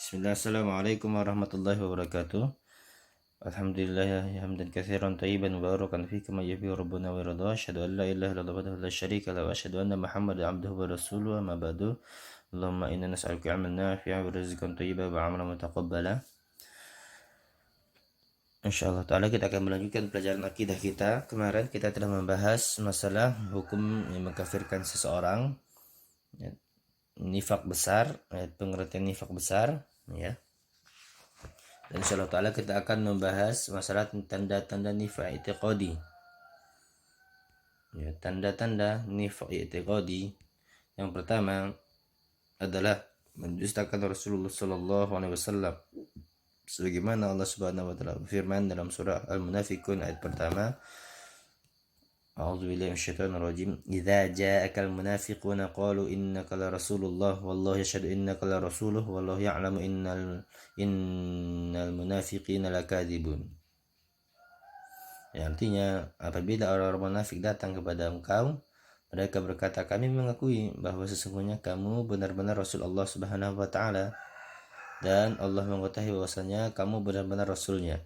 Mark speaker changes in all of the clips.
Speaker 1: Bismillah, assalamualaikum warahmatullahi wabarakatuh. Alhamdulillah hamdan katsiran tayyiban mubarakan fi kama yuhibbu rabbuna wa yarda. Asyhadu an la ilaha illallah wahdahu la syarika lahu wa asyhadu anna Muhammadan abduhu wa rasuluhu. Amma ba'du. Allahumma inna nas'aluka 'ilman nafi'an wa rizqan thayyiban wa 'amalan mutaqabbala. Insyaallah taala kita akan melanjutkan pelajaran akidah kita. Kemarin kita telah membahas masalah hukum yang mengkafirkan seseorang. Nifak besar, pengertian nifak besar, ya. Dan insyaallah ta'ala kita akan membahas masalah tanda-tanda nifak i'tiqadi. Ya, tanda-tanda nifak i'tiqadi. Yang pertama adalah mendustakan Rasulullah sallallahu alaihi wasallam. Sebagaimana Allah Subhanahu wa taala berfirman dalam surah Al-Munafiqun ayat pertama, A'udzubillahi minasyaitonir rajim. Idza ja'akal munafiquna qalu innaka la rasulullah wallahu yashhadu innaka la rasuluh wallahu ya'lamu innal munafiqina lakadzibun. Ya, artinya apabila orang-orang munafik datang kepada engkau, mereka berkata, kami mengakui bahwa sesungguhnya kamu benar-benar Rasul Allah Subhanahu wa taala dan Allah mengetahui bahwasanya kamu benar-benar rasulnya.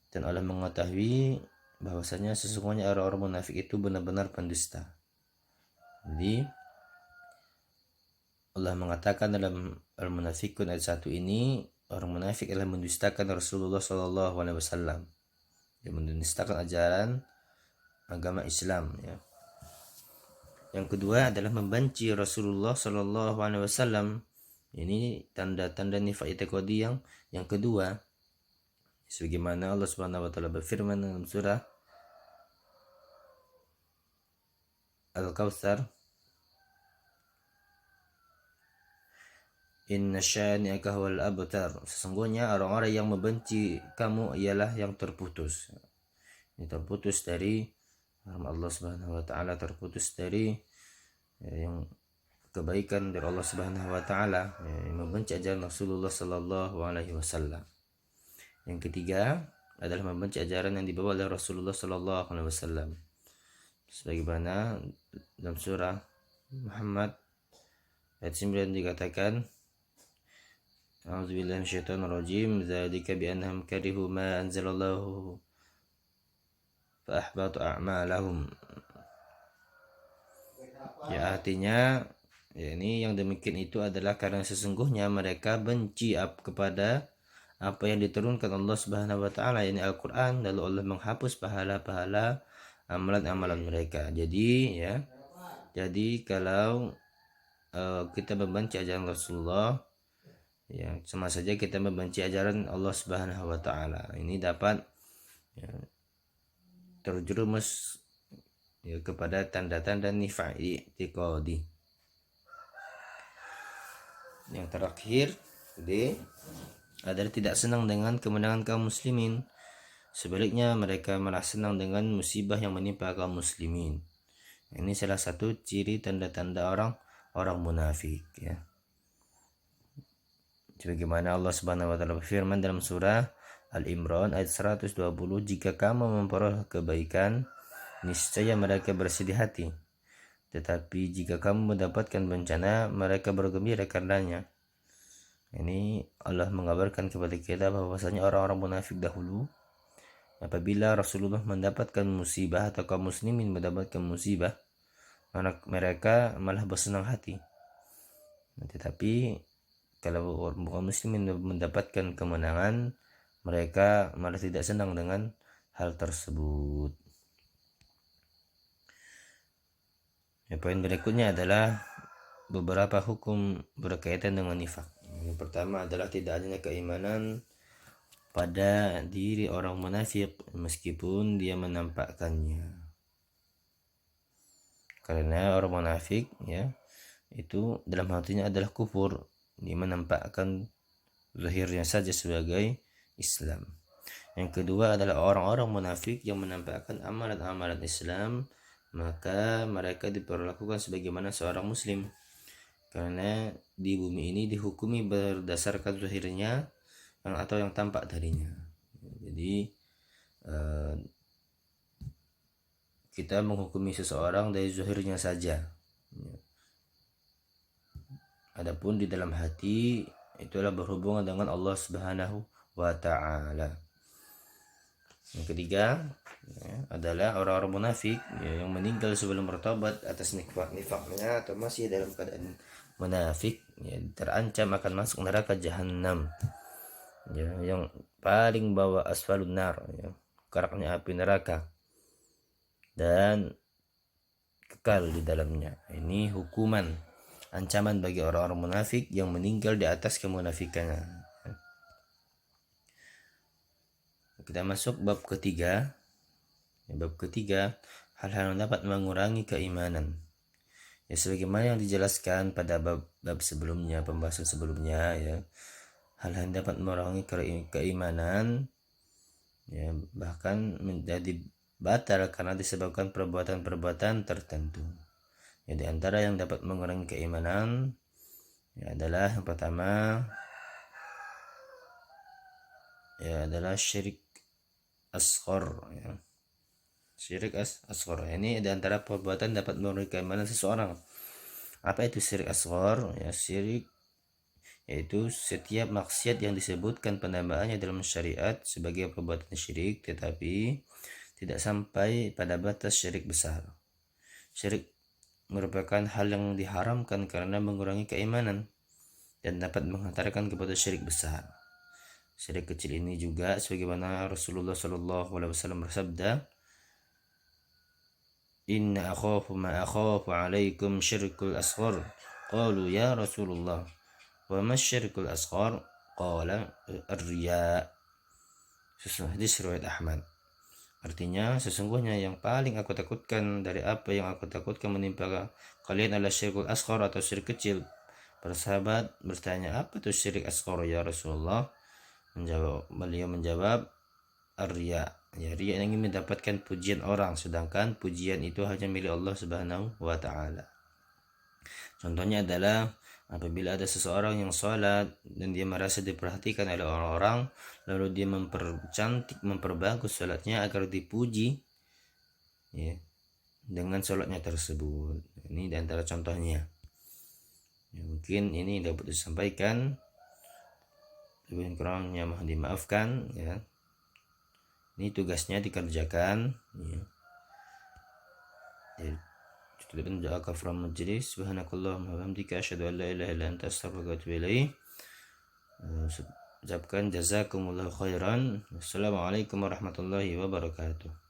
Speaker 1: Dan Allah mengetahui bahwasanya sesungguhnya orang-orang munafik itu benar-benar pendusta. Jadi Allah mengatakan dalam Al-Munafiqun ayat 1 ini, orang munafik adalah mendustakan Rasulullah sallallahu alaihi wasallam. Dia mendustakan ajaran agama Islam, ya. Yang kedua adalah membenci Rasulullah sallallahu alaihi wasallam. Ini tanda-tanda nifaq i'tiqadi yang kedua. Sebagaimana Allah Subhanahu wa taala berfirman dalam surah Al-Kautsar, Inna syani'aka huwal abtar. Sesungguhnya orang-orang yang membenci kamu ialah yang terputus. Ini terputus dari Allah Subhanahu wa taala, terputus dari yang kebaikan dari Allah Subhanahu wa taala, membenci ajaran Rasulullah sallallahu alaihi wasallam. Yang ketiga adalah membenci ajaran yang dibawa oleh Rasulullah sallallahu alaihi wasallam. Sebagaimana dalam surah Muhammad ayat 9 dikatakan, A'udzubillahi minasyaitonir rajim, dzalika bi annahum karihu ma anzalallahu fa ahbata a'malahum. Ya, artinya ini yang demikian itu adalah karena sesungguhnya mereka benci kepada apa yang diturunkan Allah Subhanahu wa taala, yakni Al-Qur'an, lalu Allah menghapus pahala-pahala amalan-amalan mereka. Jadi kalau kita membenci ajaran Rasulullah, ya sama saja kita membenci ajaran Allah Subhanahu wa taala. Ini dapat terjerumus kepada tanda-tanda nifaq i'tiqadi. Yang terakhir adalah tidak senang dengan kemenangan kaum muslimin. Sebaliknya mereka malah senang dengan musibah yang menimpa kaum muslimin. Ini salah satu ciri tanda-tanda orang munafik, ya. Sebagaimana Allah Subhanahu wa taala berfirman dalam surah Al-Imran ayat 120, jika kamu memperoleh kebaikan, niscaya mereka bersedih hati. Tetapi jika kamu mendapatkan bencana, mereka bergembira karenanya. Ini Allah mengabarkan kepada kita bahwasanya orang-orang munafik dahulu, apabila Rasulullah mendapatkan musibah atau kaum muslimin mendapatkan musibah, mereka malah bersenang hati. Tetapi kalau kaum muslimin mendapatkan kemenangan, mereka malah tidak senang dengan hal tersebut. Poin berikutnya adalah beberapa hukum berkaitan dengan nifaq. Yang pertama adalah tidak adanya keimanan pada diri orang munafik meskipun dia menampakkannya. Karena orang munafik, ya, itu dalam hatinya adalah kufur, dia menampakkan zahirnya saja sebagai Islam. Yang kedua adalah orang-orang munafik yang menampakkan amalan-amalan Islam, maka mereka diperlakukan sebagaimana seorang muslim, karena di bumi ini dihukumi berdasarkan zahirnya atau yang tampak darinya. Jadi kita menghukumi seseorang dari zahirnya saja. Adapun di dalam hati itulah berhubungan dengan Allah Subhanahu wa Ta'ala. Yang ketiga adalah orang-orang munafik yang meninggal sebelum bertobat atas nifaknya atau masih dalam keadaan munafik, terancam akan masuk neraka jahanam, yang paling bawah asfalun nar, keraknya api neraka, dan kekal di dalamnya. Ini hukuman, ancaman bagi orang-orang munafik yang meninggal di atas kemunafikannya. Kita masuk bab ketiga. Bab ketiga, hal-hal yang dapat mengurangi keimanan. Sebagaimana yang dijelaskan pada bab sebelumnya, pembahasan sebelumnya, hal-hal yang dapat mengurangi keimanan, bahkan menjadi batal karena disebabkan perbuatan-perbuatan tertentu. Di antara yang dapat mengurangi keimanan adalah yang pertama adalah syirik asghar. Syirik asghar ini di antara perbuatan dapat mengurangi keimanan seseorang. Apa itu syirik asghar? Syirik yaitu setiap maksiat yang disebutkan penambahannya dalam syariat sebagai perbuatan syirik, tetapi tidak sampai pada batas syirik besar. Syirik merupakan hal yang diharamkan karena mengurangi keimanan dan dapat menghantarkan kepada syirik besar. Syirik kecil ini juga sebagaimana Rasulullah SAW bersabda, "Inna akhafu ma akhafu alaikum syirkul asghar." Qalu ya Rasulullah, wa ma syirkul asghar? Qala ar-riya. Hadis riwayat Ahmad. Artinya, sesungguhnya yang paling aku takutkan dari apa yang aku takutkan menimpa kalian adalah syirkul asghar atau syirik kecil. Para sahabat bertanya, apa itu syirik asghar ya Rasulullah? Beliau menjawab, ar-riya. Riya ingin mendapatkan pujian orang, sedangkan pujian itu hanya milik Allah Subhanahu wa Ta'ala. Contohnya adalah apabila ada seseorang yang sholat dan dia merasa diperhatikan oleh orang-orang, lalu dia mempercantik, memperbagus sholatnya agar dipuji dengan sholatnya tersebut. Ini di antara contohnya. Mungkin ini dapat disampaikan, lebih kurangnya mohon dimaafkan. Ini tugasnya dikerjakan. Tutupan doa kafaratul majlis. Subhanakallahumma wa bihamdika asyhadu an la ilaha illa anta astaghfiruka wa atubu ilaik. Ucapkan jazakumullahu khairan. Assalamualaikum warahmatullahi wabarakatuh.